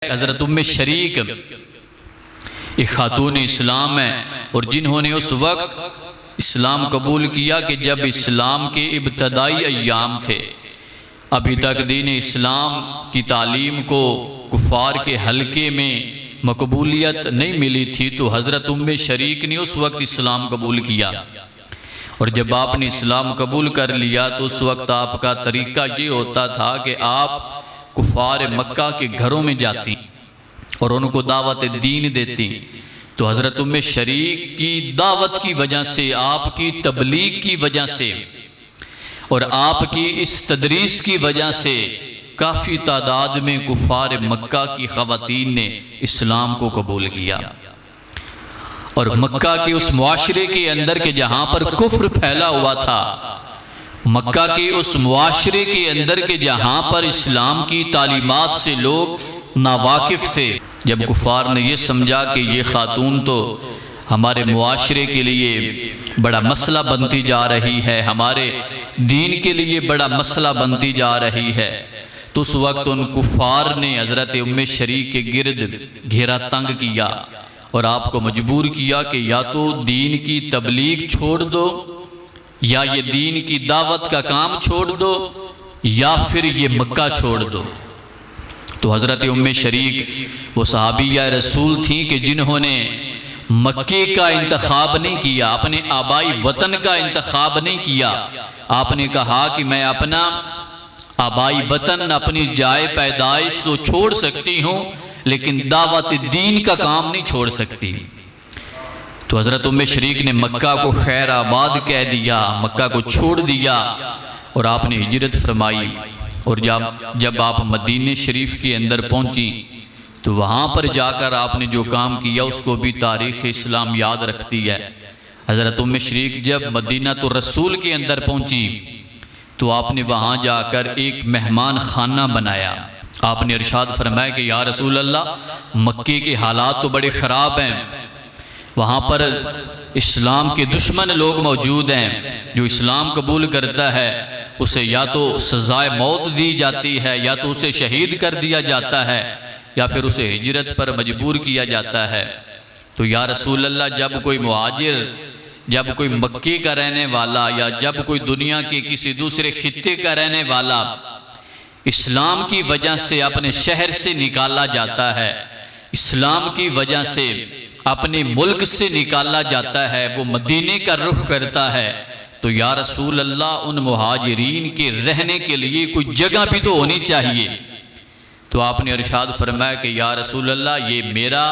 हज़रत उम्मे शरीक एक खातून इस्लाम है और जिन्होंने उस वक्त इस्लाम कबूल किया कि जब इस्लाम के इब्तदाई अय्याम थे, अभी तक दीन इस्लाम की तालीम को कुफ़ार के हलके में मकबूलियत नहीं मिली थी। तो हज़रत उम्मे शरीक ने उस वक्त इस्लाम कबूल किया और जब आपने इस्लाम कबूल कर लिया तो उस वक्त आपका तरीका ये होता था कि आप कुफ़ार मक्का के घरों में जाती और उनको दावत दीन देती। तो हज़रत उम्मे शरीक की दावत की वजह से, आपकी तबलीग की वजह से और आपकी इस तदरीस की वजह से काफ़ी तादाद में कुफ़ार मक्का की ख़वातीन ने इस्लाम को कबूल किया। और मक्का के उस मुआशरे के अंदर के जहाँ पर कुफ्र फैला हुआ था, मक्का के उस मुआशरे के अंदर के जहाँ पर इस्लाम की तालीमात से लोग नावाकिफ़ थे, जब कुफ़ार ने ये समझा कि ये खातून तो हमारे मुआशरे के लिए बड़ा मसला बनती जा रही है, हमारे दीन के लिए बड़ा मसला बनती जा रही है, तो उस वक्त उन कुफ़ार ने हज़रत उम्मे शरीक के गिर्द घेरा तंग किया और आपको मजबूर किया कि या तो दीन की तबलीग छोड़ दो, या ये दीन की दावत का काम छोड़ दो, या फिर ये मक्का छोड़ दो। तो हज़रत उम्मे शरीक वो सहाबिया रसूल थी कि जिन्होंने मक्के का इंतखाब नहीं किया, अपने आबाई वतन का इंतखाब नहीं किया। आपने कहा कि मैं अपना आबाई वतन, अपनी जाए पैदाइश तो छोड़ सकती हूँ, लेकिन दावत दीन का काम नहीं छोड़ सकती। तो हज़रत उम्मे शरीक ने मक्का को खैर आबाद कह दिया, मक्का को छोड़ दिया और आपने हिजरत फरमाई। और जब आप मदीने शरीफ के अंदर पहुंची तो वहाँ पर जाकर आपने जो काम किया उसको भी तारीख़ इस्लाम याद रखती है। हज़रत उम्मे शरीक जब मदीना तो रसूल के अंदर पहुंची तो आपने वहाँ जाकर एक मेहमान खाना बनाया। आपने इरशाद फरमाया कि या रसूल अल्लाह, मक्के के हालात तो बड़े ख़राब हैं, वहाँ पर इस्लाम के दुश्मन लोग मौजूद हैं, जो इस्लाम कबूल करता है उसे या तो सज़ाए मौत दी जाती है, या तो उसे शहीद कर दिया जाता है, या फिर उसे हिजरत पर मजबूर किया जाता है। तो या रसूल अल्लाह, जब कोई मुहाजिर, जब कोई मक्के का रहने वाला, या जब कोई दुनिया के किसी दूसरे खित्ते का रहने वाला इस्लाम की वजह से अपने शहर से निकाला जाता है, इस्लाम की वजह से अपने मुल्क से निकाला जाता है, वो मदीने का रुख करता है, तो या रसूल अल्लाह, उन मुहाजिरीन के रहने के लिए कोई जगह भी तो होनी चाहिए। तो आपने इरशाद फरमाया कि या रसूल अल्लाह, ये मेरा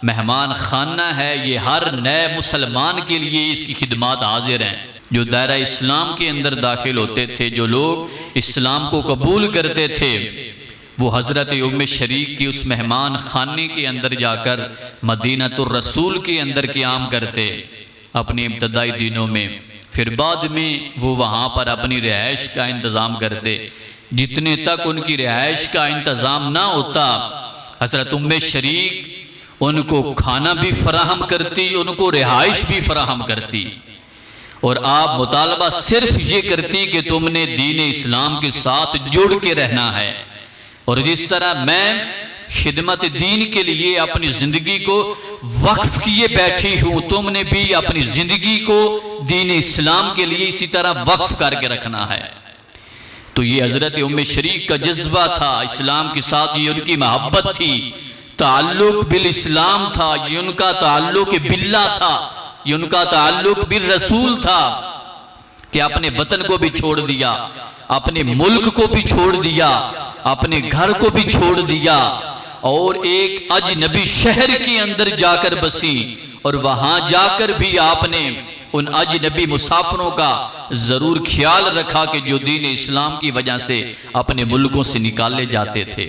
मेहमान खाना है, ये हर नए मुसलमान के लिए इसकी खिदमत हाजिर हैं। जो दायरा इस्लाम के अंदर दाखिल होते थे, जो लोग इस्लाम को कबूल करते थे, वो हज़रत उम्मे शरीक की उस मेहमान खाने के अंदर जाकर मदीना तो रसूल के अंदर क़याम करते अपने इब्तदाई दिनों में। फिर बाद में वो वहाँ पर अपनी रिहाइश का इंतज़ाम करते। जितने तक उनकी रिहाइश का इंतज़ाम ना होता, हज़रत उम्मे शरीक उनको खाना भी फराहम करती, उनको रिहाइश भी फराहम करती, और आप मुतालबा सिर्फ ये करती कि तुमने दीन इस्लाम के साथ जुड़ के रहना है। और जिस तरह मैं खिदमत दीन के लिए अपनी ज़िंदगी को वक्फ किए बैठी हूँ, तुमने भी अपनी ज़िंदगी को दीन इस्लाम के लिए इसी तरह वक्फ करके रखना है। तो ये हज़रत उम्मे शरीक का जज्बा था इस्लाम के साथ, ये उनकी मोहब्बत थी, ताल्लुक बिल इस्लाम था, ये उनका ताल्लुक बिल्ला था, ये उनका ताल्लुक बिल रसूल था कि अपने वतन को भी छोड़ दिया, अपने मुल्क को भी छोड़ दिया, अपने घर को भी छोड़ दिया और एक अजनबी शहर के अंदर जाकर बसी। और वहां जाकर भी आपने उन अजनबी मुसाफिरों का जरूर ख्याल रखा कि जो दीन इस्लाम की वजह से अपने मुल्कों से निकाले जाते थे।